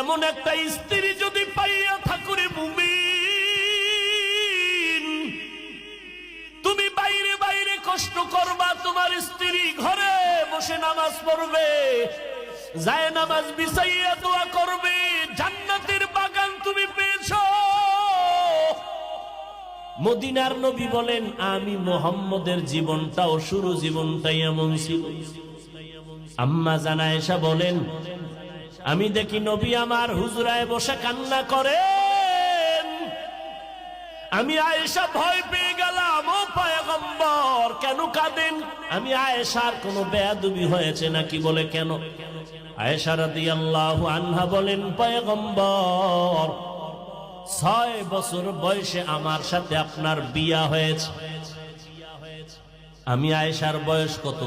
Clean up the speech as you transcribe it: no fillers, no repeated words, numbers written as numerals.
এমন একটা স্ত্রী যদি পাইয়া থাকুরে মুমিন, তুমি বাইরে বাইরে কষ্ট করবা, তোমার স্ত্রী ঘরে বসে নামাজ পড়বে, যায় নামাজ বিছাইয়া দোয়া করবে, জান্নাতের বাগান তুমি পেয়েছো। মদিনার নবী বলেন, আমি মুহাম্মদের জীবনটাও শুরু জীবনটাই এমন ছিল। আম্মা জান আয়েশা বলেন, আমি দেখি নবী আমার হুজরায় বসে কান্না করেন। আমি আয়েশা ভয় পেয়ে গেলাম, ও পয়গম্বর কেন কাঁদেন? আমি আয়েশার কোনো বেয়াদবি হয়েছে নাকি বলে কেন? আয়েশা রাদিয়াল্লাহু আনহা বলেন, পয়গম্বর 6 বছর বয়সে আমার সাথে আপনার বিয়া হয়েছে। আমি আয়েশার বয়স কত?